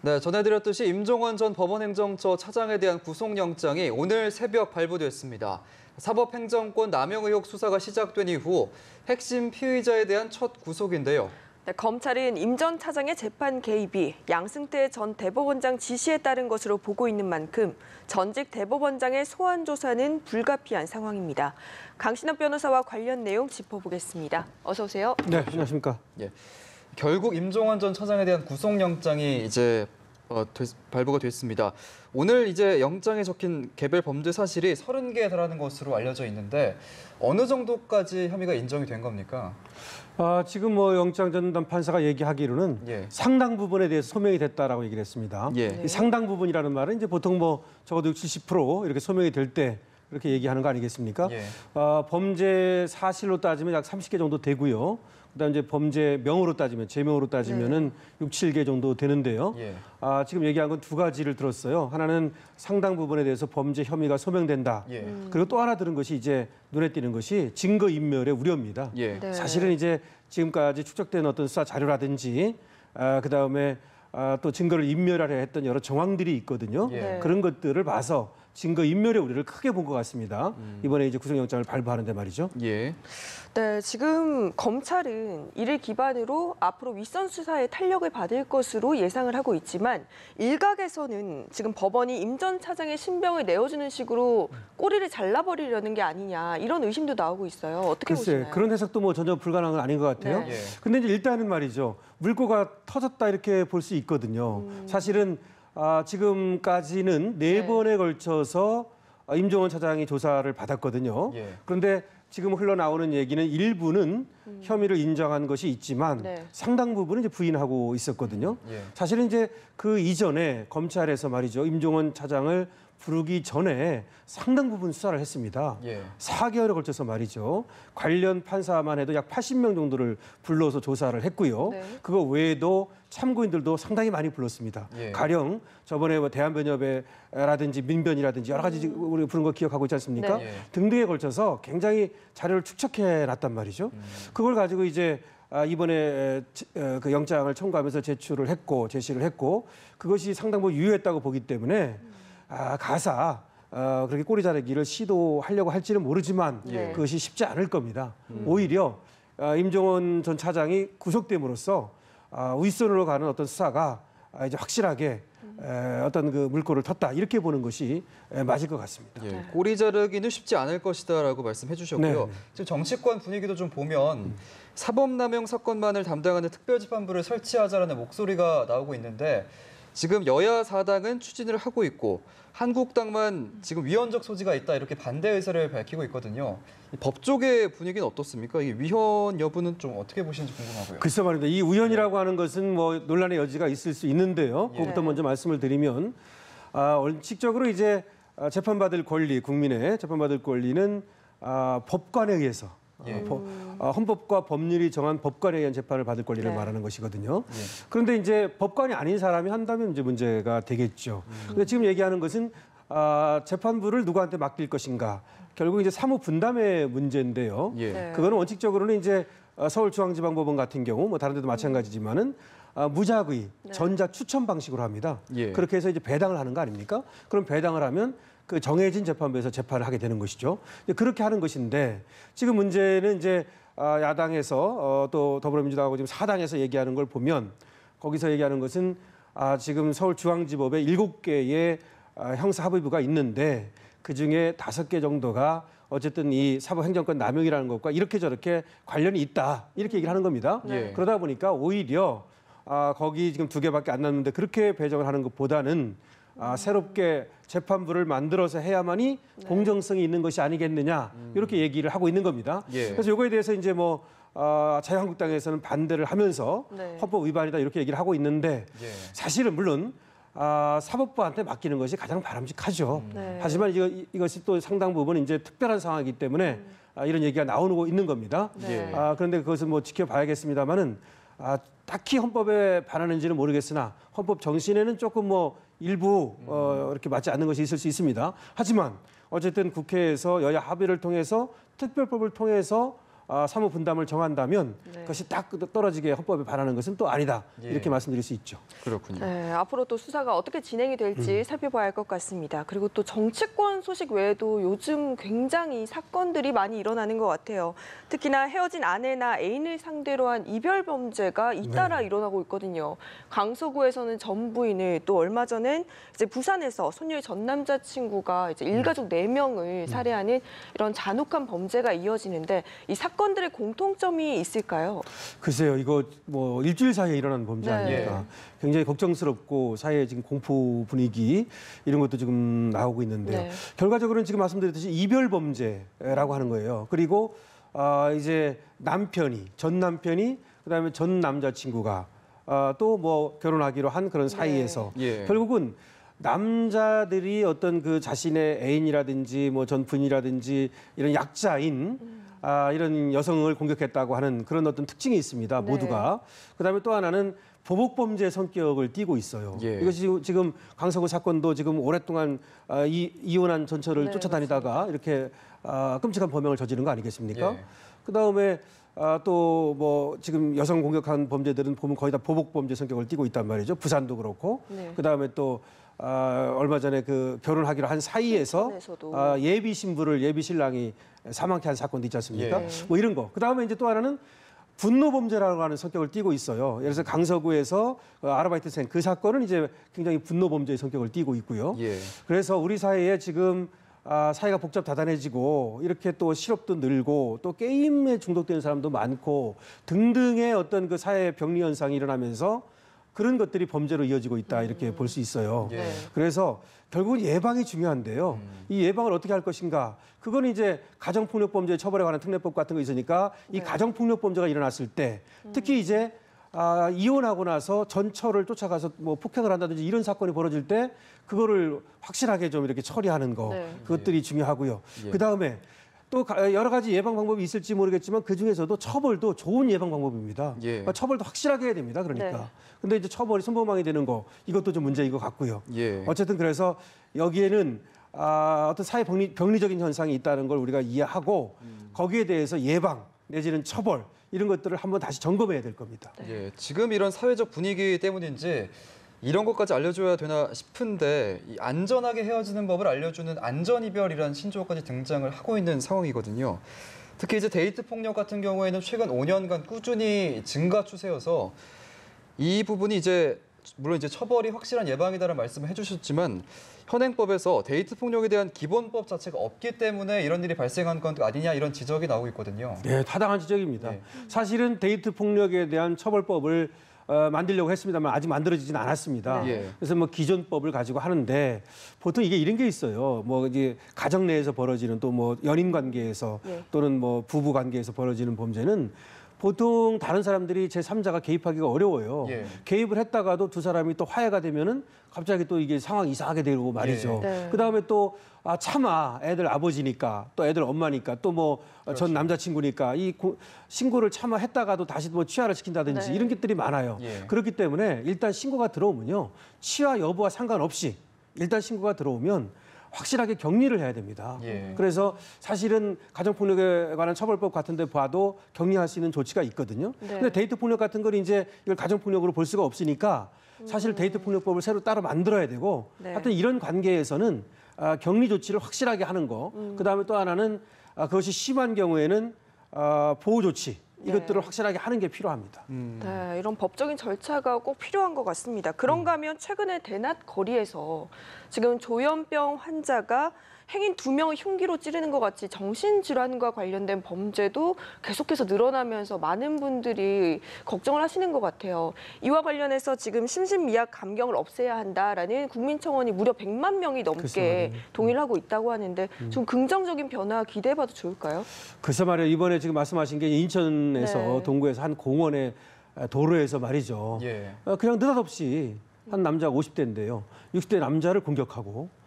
네, 전해드렸듯이 임종원 전 법원행정처 차장에 대한 구속영장이 오늘 새벽 발부됐습니다. 사법행정권 남용 의혹 수사가 시작된 이후 핵심 피의자에 대한 첫 구속인데요. 네, 검찰은 임 전 차장의 재판 개입이 양승태 전 대법원장 지시에 따른 것으로 보고 있는 만큼 전직 대법원장의 소환 조사는 불가피한 상황입니다. 강신업 변호사와 관련 내용 짚어보겠습니다. 어서 오세요. 네, 안녕하십니까. 예, 결국 임종원 전 차장에 대한 구속영장이 이제 발부가 됐습니다. 오늘 이제 영장에 적힌 개별 범죄 사실이 30개에 달하는 것으로 알려져 있는데 어느 정도까지 혐의가 인정이 된 겁니까? 지금 영장 전담 판사가 얘기하기로는 상당 부분에 대해서 소명이 됐다라고 얘기를 했습니다. 이 상당 부분이라는 말은 이제 보통 적어도 70% 이렇게 소명이 될 때 그렇게 얘기하는 거 아니겠습니까? 범죄 사실로 따지면 약 30개 정도 되고요. 그다음 이제 범죄명으로 따지면 제명으로 따지면은 6, 7개 정도 되는데요. 지금 얘기한 건 두 가지를 들었어요. 하나는 상당 부분에 대해서 범죄 혐의가 소명된다. 그리고 또 하나 들은 것이 이제 눈에 띄는 것이 증거 인멸의 우려입니다. 사실은 이제 지금까지 축적된 어떤 수사 자료라든지 그다음에 또 증거를 인멸하려 했던 여러 정황들이 있거든요. 그런 것들을 봐서 증거 인멸의 우려를 크게 본 것 같습니다. 이번에 이제 구속영장을 발부하는데 말이죠. 네, 지금 검찰은 이를 기반으로 앞으로 윗선 수사에 탄력을 받을 것으로 예상을 하고 있지만 일각에서는 지금 법원이 임 전 차장의 신병을 내어주는 식으로 꼬리를 잘라버리려는 게 아니냐 이런 의심도 나오고 있어요. 어떻게 보시나요? 그런 해석도 전혀 불가능한 건 아닌 것 같아요. 근데 이제 일단은 말이죠. 물꼬가 터졌다 이렇게 볼 수 있거든요. 사실은 지금까지는 4번에 걸쳐서 임종원 차장이 조사를 받았거든요. 그런데 지금 흘러나오는 얘기는 일부는 혐의를 인정한 것이 있지만 상당 부분은 이제 부인하고 있었거든요. 사실은 이제 그 이전에 검찰에서 말이죠. 임종원 차장을 부르기 전에 상당 부분 수사를 했습니다. 4개월에 걸쳐서 말이죠. 관련 판사만 해도 약 80명 정도를 불러서 조사를 했고요. 그거 외에도 참고인들도 상당히 많이 불렀습니다. 가령 저번에 대한변협회라든지 민변이라든지 여러 가지 우리 부른 거 기억하고 있지 않습니까? 등등에 걸쳐서 굉장히 자료를 축적해 놨단 말이죠. 그걸 가지고 이제 이번에 그 영장을 청구하면서 제시를 했고 그것이 상당 부분 유효했다고 보기 때문에 그렇게 꼬리 자르기를 시도하려고 할지는 모르지만 그것이 쉽지 않을 겁니다. 오히려 임종원 전 차장이 구속됨으로써 윗선으로 가는 어떤 수사가 이제 확실하게 어떤 그 물꼬를 텄다 이렇게 보는 것이 맞을 것 같습니다. 꼬리 자르기는 쉽지 않을 것이다라고 말씀해 주셨고요. 지금 정치권 분위기도 좀 보면 사법남용 사건만을 담당하는 특별재판부를 설치하자라는 목소리가 나오고 있는데 지금 여야 4당은 추진을 하고 있고 한국당만 지금 위헌적 소지가 있다 이렇게 반대 의사를 밝히고 있거든요. 법조계 분위기는 어떻습니까? 이 위헌 여부는 좀 어떻게 보시는지 궁금하고요. 글쎄 말입니다. 이 우연이라고 하는 것은 논란의 여지가 있을 수 있는데요. 그것부터 먼저 말씀을 드리면 원칙적으로 이제 재판받을 권리, 국민의 재판받을 권리는 법관에 의해서 헌법과 법률이 정한 법관에 의한 재판을 받을 권리를 말하는 것이거든요. 그런데 이제 법관이 아닌 사람이 한다면 이제 문제가 되겠죠. 근데 지금 얘기하는 것은 재판부를 누구한테 맡길 것인가. 결국 이제 사무 분담의 문제인데요. 그거는 원칙적으로는 이제 서울중앙지방법원 같은 경우 다른 데도 마찬가지지만은 무작위 전자 추천 방식으로 합니다. 그렇게 해서 이제 배당을 하는 거 아닙니까? 그럼 배당을 하면 그 정해진 재판부에서 재판을 하게 되는 것이죠. 그렇게 하는 것인데 지금 문제는 이제 야당에서 또 더불어민주당하고 지금 사당에서 얘기하는 걸 보면 거기서 얘기하는 것은 지금 서울중앙지법에 7개의 형사합의부가 있는데 그중에 5개 정도가 어쨌든 이 사법행정권 남용이라는 것과 이렇게 저렇게 관련이 있다 이렇게 얘기를 하는 겁니다. 그러다 보니까 오히려 거기 지금 2개밖에 안 남는데 그렇게 배정을 하는 것보다는 새롭게 재판부를 만들어서 해야만이 공정성이 있는 것이 아니겠느냐 이렇게 얘기를 하고 있는 겁니다. 그래서 이거에 대해서 이제 자유한국당에서는 반대를 하면서 헌법 위반이다 이렇게 얘기를 하고 있는데 사실은 물론 사법부한테 맡기는 것이 가장 바람직하죠. 하지만 이것이 또 상당 부분 이제 특별한 상황이기 때문에 이런 얘기가 나오고 있는 겁니다. 그런데 그것은 지켜봐야겠습니다만은 딱히 헌법에 반하는지는 모르겠으나 헌법 정신에는 조금 일부 이렇게 맞지 않는 것이 있을 수 있습니다. 하지만 어쨌든 국회에서 여야 합의를 통해서 특별법을 통해서 사무 분담을 정한다면 네. 그것이 딱 떨어지게 헌법에 반하는 것은 또 아니다. 예. 이렇게 말씀드릴 수 있죠. 그렇군요. 네, 앞으로 또 수사가 어떻게 진행이 될지 살펴봐야 할 것 같습니다. 그리고 또 정치권 소식 외에도 요즘 굉장히 사건들이 많이 일어나는 것 같아요. 특히나 헤어진 아내나 애인을 상대로 한 이별 범죄가 잇따라 일어나고 있거든요. 강서구에서는 전 부인을, 또 얼마 전엔 이제 부산에서 소녀의 전 남자친구가 이제 일가족 4명을 살해하는 이런 잔혹한 범죄가 이어지는데 이 사건들의 공통점이 있을까요? 글쎄요, 이거 뭐 일주일 사이에 일어난 범죄 네. 아닙니까? 굉장히 걱정스럽고 사회에 지금 공포 분위기 이런 것도 지금 나오고 있는데요. 네. 결과적으로는 지금 말씀드렸듯이 이별 범죄라고 하는 거예요. 그리고 이제 전 남편이 그다음에 전 남자친구가 또 뭐 결혼하기로 한 그런 사이에서 예. 결국은 남자들이 어떤 그 자신의 애인이라든지 뭐 전 부인이라든지 이런 약자인 이런 여성을 공격했다고 하는 그런 어떤 특징이 있습니다. 네. 모두가. 그다음에 또 하나는 보복 범죄 성격을 띠고 있어요. 예. 이것이 지금 강서구 사건도 지금 오랫동안 이혼한 전처를 네, 쫓아다니다가 이렇게 끔찍한 범행을 저지른 거 아니겠습니까? 예. 그다음에 또 뭐 지금 여성 공격한 범죄들은 보면 거의 다 보복 범죄 성격을 띠고 있단 말이죠. 부산도 그렇고. 네. 그다음에 또 얼마 전에 그 결혼하기로 한 사이에서 부산에서도. 예비 신부를 예비 신랑이 사망케 한 사건도 있지 않습니까? 예. 뭐 이런 거. 그다음에 이제 또 하나는 분노 범죄라고 하는 성격을 띠고 있어요. 예를 들어서 강서구에서 아르바이트생 그 사건은 이제 굉장히 분노 범죄의 성격을 띠고 있고요. 예. 그래서 우리 사회에 지금 사회가 복잡다단해지고 이렇게 또 실업도 늘고 또 게임에 중독되는 사람도 많고 등등의 어떤 그 사회 병리 현상이 일어나면서 그런 것들이 범죄로 이어지고 있다 이렇게 볼 수 있어요. 예. 네. 그래서 결국은 예방이 중요한데요. 이 예방을 어떻게 할 것인가? 그건 이제 가정폭력범죄 처벌에 관한 특례법 같은 거 있으니까 이 네. 가정폭력범죄가 일어났을 때 특히 이제 이혼하고 나서 전처를 쫓아가서 뭐 폭행을 한다든지 이런 사건이 벌어질 때 그거를 확실하게 좀 이렇게 처리하는 거 네. 그것들이 중요하고요. 예. 그다음에 또 여러 가지 예방 방법이 있을지 모르겠지만 그 중에서도 처벌도 좋은 예방 방법입니다. 예. 그러니까 처벌도 확실하게 해야 됩니다. 그러니까. 네. 근데 이제 처벌이 손방망이 되는 거 이것도 좀 문제인 것 같고요. 예. 어쨌든 그래서 여기에는 어떤 사회 병리적인 현상이 있다는 걸 우리가 이해하고 거기에 대해서 예방 내지는 처벌 이런 것들을 한번 다시 점검해야 될 겁니다. 예, 지금 이런 사회적 분위기 때문인지 이런 것까지 알려줘야 되나 싶은데 이 안전하게 헤어지는 법을 알려주는 안전이별이라는 신조어까지 등장을 하고 있는 상황이거든요. 특히 이제 데이트 폭력 같은 경우에는 최근 5년간 꾸준히 증가 추세여서 이 부분이 이제 물론 이제 처벌이 확실한 예방이다라는 말씀을 해주셨지만 현행법에서 데이트 폭력에 대한 기본법 자체가 없기 때문에 이런 일이 발생한 건 아니냐 이런 지적이 나오고 있거든요. 네, 타당한 지적입니다. 네. 사실은 데이트 폭력에 대한 처벌법을 만들려고 했습니다만 아직 만들어지진 않았습니다. 예. 그래서 뭐 기존법을 가지고 하는데 보통 이게 이런 게 있어요. 뭐 이제 가정 내에서 벌어지는 또 뭐 연인 관계에서 예. 또는 뭐 부부 관계에서 벌어지는 범죄는 보통 다른 사람들이 제3자가 개입하기가 어려워요. 예. 개입을 했다가도 두 사람이 또 화해가 되면은 갑자기 또 이게 상황이 이상하게 되고 말이죠. 예. 네. 그다음에 또 차마 애들 아버지니까 또 애들 엄마니까 또 뭐 전 남자친구니까 신고를 차마 했다가도 다시 뭐 취하를 시킨다든지 네. 이런 것들이 많아요. 예. 그렇기 때문에 일단 신고가 들어오면요. 취하 여부와 상관없이 일단 신고가 들어오면 확실하게 격리를 해야 됩니다. 예. 그래서 사실은 가정폭력에 관한 처벌법 같은 데 봐도 격리할 수 있는 조치가 있거든요. 네. 근데 데이트 폭력 같은 걸 이제 이걸 가정폭력으로 볼 수가 없으니까 사실 데이트 폭력법을 새로 따로 만들어야 되고 네. 하여튼 이런 관계에서는 격리 조치를 확실하게 하는 거. 그다음에 또 하나는 그것이 심한 경우에는 보호 조치 이것들을 네. 확실하게 하는 게 필요합니다. 네, 이런 법적인 절차가 꼭 필요한 것 같습니다. 그런가 하면 최근에 대낮 거리에서 지금 조현병 환자가 행인 2명을 흉기로 찌르는 것 같이 정신질환과 관련된 범죄도 계속해서 늘어나면서 많은 분들이 걱정을 하시는 것 같아요. 이와 관련해서 지금 심신미약 감경을 없애야 한다라는 국민청원이 무려 100만 명이 넘게 글쎄 동의를 하고 있다고 하는데 좀 긍정적인 변화 기대해봐도 좋을까요? 글쎄 말이에요. 이번에 지금 말씀하신 게 인천에서 네. 동구에서 한 공원의 도로에서 말이죠. 예. 그냥 느닷없이 한 남자가 50대인데요. 60대 남자를 공격하고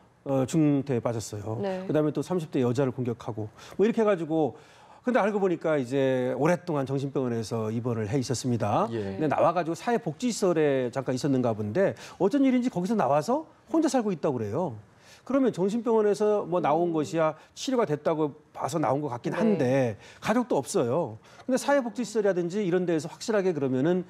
중태에 빠졌어요. 네. 그다음에 또 30대 여자를 공격하고 뭐 이렇게 해가지고 근데 알고 보니까 이제 오랫동안 정신병원에서 입원을 해 있었습니다. 예. 근데 나와가지고 사회복지시설에 잠깐 있었는가 본데 어쩐 일인지 거기서 나와서 혼자 살고 있다고 그래요. 그러면 정신병원에서 뭐 나온 것이야 치료가 됐다고 봐서 나온 것 같긴 한데 가족도 없어요. 근데 사회복지시설이라든지 이런 데에서 확실하게 그러면은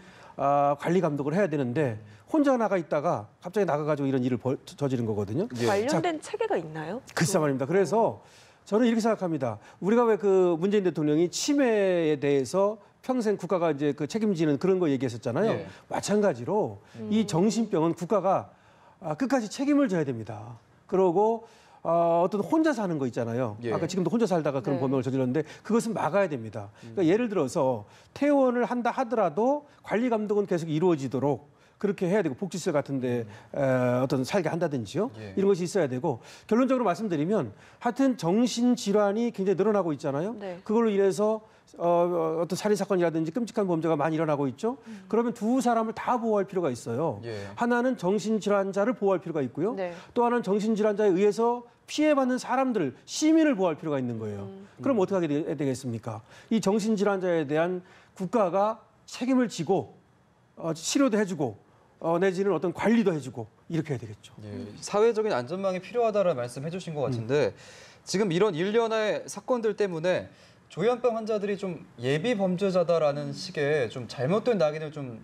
관리 감독을 해야 되는데 혼자 나가 있다가 갑자기 나가가지고 이런 일을 저지른 거거든요. 관련된 체계가 있나요? 글쎄 말입니다. 그래서 저는 이렇게 생각합니다. 우리가 왜 그 문재인 대통령이 치매에 대해서 평생 국가가 이제 그 책임지는 그런 거 얘기했었잖아요. 예. 마찬가지로 이 정신병은 국가가 끝까지 책임을 져야 됩니다. 그러고 어떤 혼자 사는 거 있잖아요. 예. 아까 지금도 혼자 살다가 그런 네. 범행을 저질렀는데 그것은 막아야 됩니다. 그러니까 예를 들어서 퇴원을 한다 하더라도 관리 감독은 계속 이루어지도록 그렇게 해야 되고 복지시설 같은데 어떤 살게 한다든지요. 예. 이런 것이 있어야 되고 결론적으로 말씀드리면 하여튼 정신질환이 굉장히 늘어나고 있잖아요. 네. 그걸로 인해서 어떤 살인 사건이라든지 끔찍한 범죄가 많이 일어나고 있죠. 그러면 두 사람을 다 보호할 필요가 있어요. 예. 하나는 정신질환자를 보호할 필요가 있고요. 네. 또 하나는 정신질환자에 의해서 피해받는 사람들, 시민을 보호할 필요가 있는 거예요. 그럼 어떻게 하게 되겠습니까? 이 정신질환자에 대한 국가가 책임을 지고 치료도 해주고 내지는 어떤 관리도 해주고 이렇게 해야 되겠죠. 예, 사회적인 안전망이 필요하다라는 말씀 해주신 것 같은데 지금 이런 일련의 사건들 때문에 조현병 환자들이 좀 예비 범죄자다라는 식의 좀 잘못된 낙인을 좀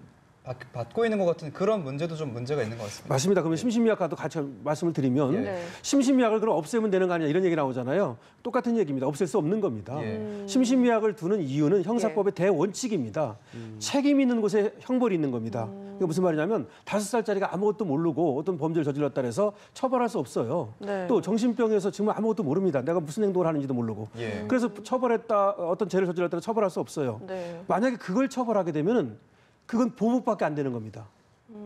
받고 있는 것 같은 그런 문제도 좀 문제가 있는 것 같습니다. 맞습니다. 그러면 심신미약과도 같이 말씀을 드리면 예. 네. 심신미약을 그럼 없애면 되는 거 아니냐 이런 얘기 나오잖아요. 똑같은 얘기입니다. 없앨 수 없는 겁니다. 예. 심신미약을 두는 이유는 형사법의 대원칙입니다. 책임 있는 곳에 형벌이 있는 겁니다. 그게 무슨 말이냐면 5살짜리가 아무것도 모르고 어떤 범죄를 저질렀다 해서 처벌할 수 없어요. 네. 또 정신병에서 정말 아무것도 모릅니다. 내가 무슨 행동을 하는지도 모르고. 예. 그래서 처벌했다 어떤 죄를 저질렀다 해서 처벌할 수 없어요. 네. 만약에 그걸 처벌하게 되면은 그건 보복밖에 안 되는 겁니다.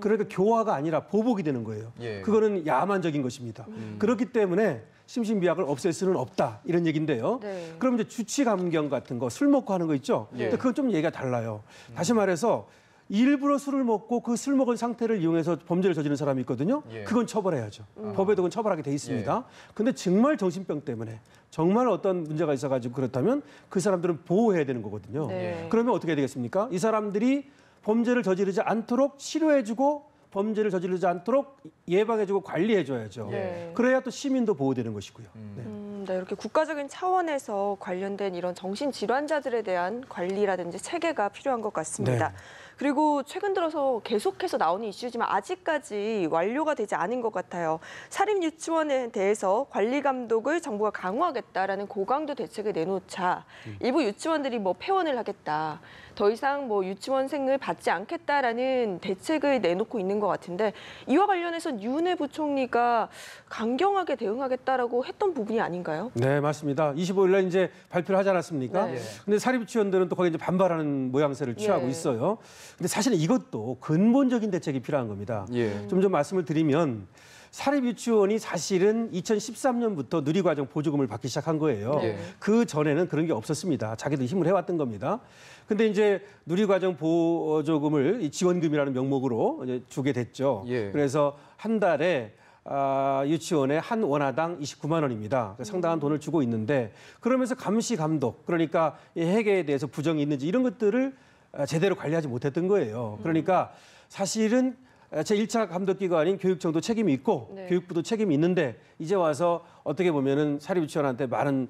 그러니까 교화가 아니라 보복이 되는 거예요. 예. 그거는 야만적인 것입니다. 그렇기 때문에 심신미약을 없앨 수는 없다 이런 얘기인데요. 네. 그럼 이제 주치감경 같은 거, 술 먹고 하는 거 있죠. 예. 근데 그건 좀 얘기가 달라요. 다시 말해서 일부러 술을 먹고 그 술 먹은 상태를 이용해서 범죄를 저지른 사람이 있거든요. 예. 그건 처벌해야죠. 법에도 그건 처벌하게 돼 있습니다. 근데 정말 정신병 때문에 정말 어떤 문제가 있어가지고 그렇다면 그 사람들은 보호해야 되는 거거든요. 네. 그러면 어떻게 해야 되겠습니까? 이 사람들이 범죄를 저지르지 않도록 치료해주고 범죄를 저지르지 않도록 예방해주고 관리해줘야죠. 네. 그래야 또 시민도 보호되는 것이고요. 네. 네, 이렇게 국가적인 차원에서 관련된 이런 정신질환자들에 대한 관리라든지 체계가 필요한 것 같습니다. 네. 그리고 최근 들어서 계속해서 나오는 이슈지만 아직까지 완료가 되지 않은 것 같아요. 사립 유치원에 대해서 관리 감독을 정부가 강화하겠다라는 고강도 대책을 내놓자 일부 유치원들이 뭐 폐원을 하겠다. 더 이상 뭐 유치원생을 받지 않겠다라는 대책을 내놓고 있는 것 같은데 이와 관련해서 윤해 부총리가 강경하게 대응하겠다라고 했던 부분이 아닌가요? 네, 맞습니다. 25일날 이제 발표를 하지 않았습니까? 네. 근데 사립유치원들은 또 거기에 이제 반발하는 모양새를 취하고 예. 있어요. 근데 사실은 이것도 근본적인 대책이 필요한 겁니다. 예. 좀 말씀을 드리면 사립유치원이 사실은 2013년부터 누리과정 보조금을 받기 시작한 거예요. 예. 그 전에는 그런 게 없었습니다. 자기도 힘을 해왔던 겁니다. 근데 이제 누리과정 보조금을 이 지원금이라는 명목으로 이제 주게 됐죠. 예. 그래서 한 달에 유치원에 한 원화당 29만 원입니다. 상당한 돈을 주고 있는데 그러면서 감시 감독 그러니까 이 회계에 대해서 부정이 있는지 이런 것들을 제대로 관리하지 못했던 거예요. 그러니까 사실은 제1차 감독기관인 교육청도 책임이 있고 네. 교육부도 책임이 있는데 이제 와서 어떻게 보면은 사립유치원한테 많은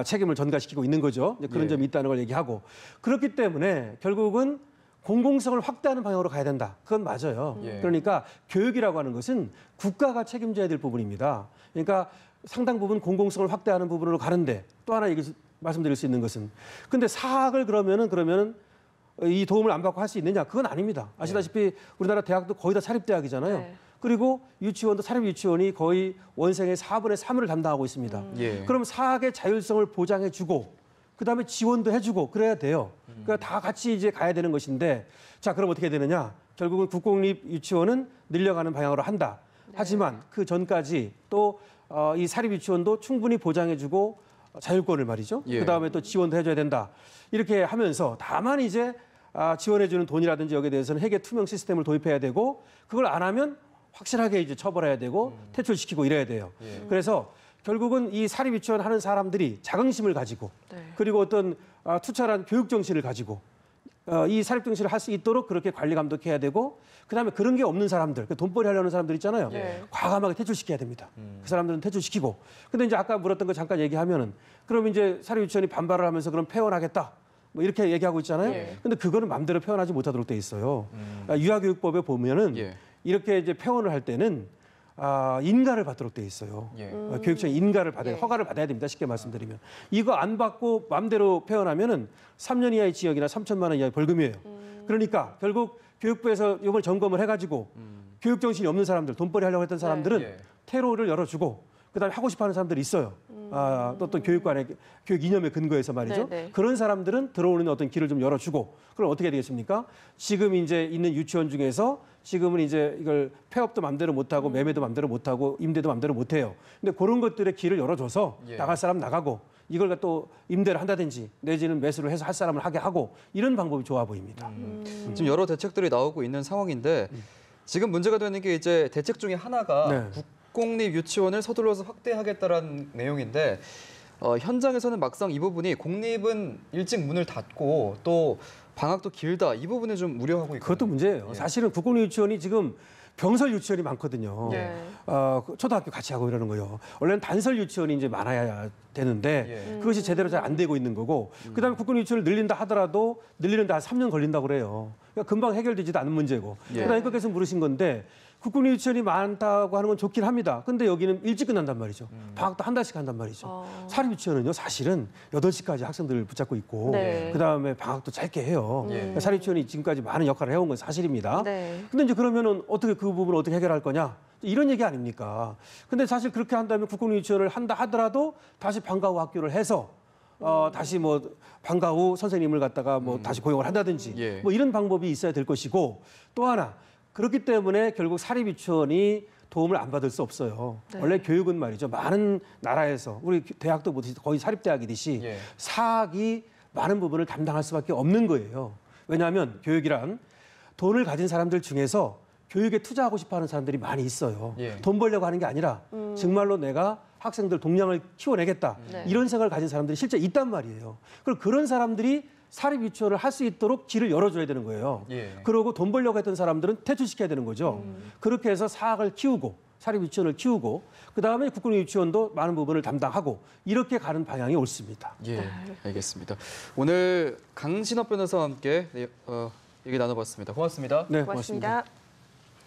책임을 전가시키고 있는 거죠. 이제 그런 예. 점이 있다는 걸 얘기하고 그렇기 때문에 결국은 공공성을 확대하는 방향으로 가야 된다. 그건 맞아요. 예. 그러니까 교육이라고 하는 것은 국가가 책임져야 될 부분입니다. 그러니까 상당 부분 공공성을 확대하는 부분으로 가는데 또 하나 말씀드릴 수 있는 것은 근데 사학을 그러면은 이 도움을 안 받고 할 수 있느냐? 그건 아닙니다. 아시다시피 우리나라 대학도 거의 다 사립대학이잖아요. 네. 그리고 유치원도 사립유치원이 거의 원생의 4분의 3을 담당하고 있습니다. 예. 그럼 사학의 자율성을 보장해주고 그다음에 지원도 해주고 그래야 돼요. 그러니까 다 같이 이제 가야 되는 것인데 자 그럼 어떻게 되느냐? 결국은 국공립 유치원은 늘려가는 방향으로 한다. 하지만 그 전까지 또 이 사립유치원도 충분히 보장해주고 자율권을 말이죠. 예. 그다음에 또 지원도 해줘야 된다. 이렇게 하면서 다만 이제 지원해주는 돈이라든지 여기에 대해서는 회계 투명 시스템을 도입해야 되고 그걸 안 하면 확실하게 이제 처벌해야 되고 퇴출시키고 이래야 돼요. 예. 그래서 결국은 이 사립유치원 하는 사람들이 자긍심을 가지고 네. 그리고 어떤 투철한 교육 정신을 가지고 이 사립정시를 할 수 있도록 그렇게 관리 감독해야 되고 그다음에 그런 게 없는 사람들, 돈벌이 하려는 사람들 있잖아요. 네. 과감하게 퇴출시켜야 됩니다. 그 사람들은 퇴출시키고. 근데 이제 아까 물었던 거 잠깐 얘기하면은 그럼 이제 사립유치원이 반발을 하면서 그럼 폐원하겠다. 뭐 이렇게 얘기하고 있잖아요. 예. 근데 그거는 마음대로 폐원하지 못하도록 돼 있어요. 유아교육법에 보면은 예. 이렇게 이제 폐원을 할 때는 인가를 받도록 돼 있어요. 예. 교육청이 인가를 받아야 예. 허가를 받아야 됩니다. 쉽게 말씀드리면 이거 안 받고 마음대로 폐원하면은 3년 이하의 징역이나 3천만 원 이하의 벌금이에요. 그러니까 결국 교육부에서 이걸 점검을 해가지고 교육 정신이 없는 사람들, 돈벌이 하려고 했던 사람들은 예. 퇴로를 열어주고 그다음에 하고 싶어하는 사람들이 있어요. 어떤 교육관의 교육 이념에 근거해서 말이죠. 네, 네. 그런 사람들은 들어오는 어떤 길을 좀 열어주고 그럼 어떻게 되겠습니까? 지금 이제 있는 유치원 중에서 지금은 이제 이걸 폐업도 맘대로 못하고 매매도 맘대로 못하고 임대도 맘대로 못해요. 근데 그런 것들의 길을 열어줘서 예. 나갈 사람 나가고 이걸 또 임대를 한다든지 내지는 매수를 해서 할 사람을 하게 하고 이런 방법이 좋아 보입니다. 지금 여러 대책들이 나오고 있는 상황인데 지금 문제가 되는 게 이제 대책 중에 하나가 네. 국공립 유치원을 서둘러서 확대하겠다라는 내용인데 현장에서는 막상 이 부분이 공립은 일찍 문을 닫고 또 방학도 길다 이 부분에 좀 우려하고 있거든요. 그것도 문제예요. 예. 사실은 국공립 유치원이 지금 병설 유치원이 많거든요. 예. 초등학교 같이 하고 이러는 거예요. 원래는 단설 유치원이 이제 많아야 되는데 예. 그것이 제대로 잘 안 되고 있는 거고 그다음에 국공립 유치원을 늘린다 하더라도 늘리는데 한 3년 걸린다고 그래요. 그러니까 금방 해결되지도 않는 문제고. 예. 그다음에 끝에서 물으신 건데 국공립 유치원이 많다고 하는 건 좋긴 합니다. 근데 여기는 일찍 끝난단 말이죠. 방학도 한 달씩 한단 말이죠. 사립 유치원은요 사실은 8시까지 학생들을 붙잡고 있고 네. 그다음에 방학도 짧게 해요. 예. 그러니까 사립 유치원이 지금까지 많은 역할을 해온 건 사실입니다. 네. 근데 이제 그러면은 어떻게 그 부분을 어떻게 해결할 거냐? 이런 얘기 아닙니까? 근데 사실 그렇게 한다면 국공립 유치원을 한다 하더라도 다시 방과 후 학교를 해서 다시 뭐 방과 후 선생님을 갖다가 뭐 다시 고용을 한다든지 예. 뭐 이런 방법이 있어야 될 것이고 또 하나 그렇기 때문에 결국 사립 유치원이 도움을 안 받을 수 없어요. 네. 원래 교육은 말이죠. 많은 나라에서 우리 대학도 보듯이 거의 사립대학이듯이 예. 사학이 많은 부분을 담당할 수밖에 없는 거예요. 왜냐하면 교육이란 돈을 가진 사람들 중에서 교육에 투자하고 싶어하는 사람들이 많이 있어요. 예. 돈 벌려고 하는 게 아니라 정말로 내가 학생들 동량을 키워내겠다. 네. 이런 생각을 가진 사람들이 실제 있단 말이에요. 그럼 그런 사람들이 사립 유치원을 할 수 있도록 길을 열어줘야 되는 거예요. 예. 그러고 돈 벌려고 했던 사람들은 퇴출시켜야 되는 거죠. 그렇게 해서 사학을 키우고 사립 유치원을 키우고 그다음에 국공립 유치원도 많은 부분을 담당하고 이렇게 가는 방향이 옳습니다. 예, 알겠습니다. 오늘 강신업 변호사와 함께 얘기 나눠봤습니다. 고맙습니다. 네, 고맙습니다.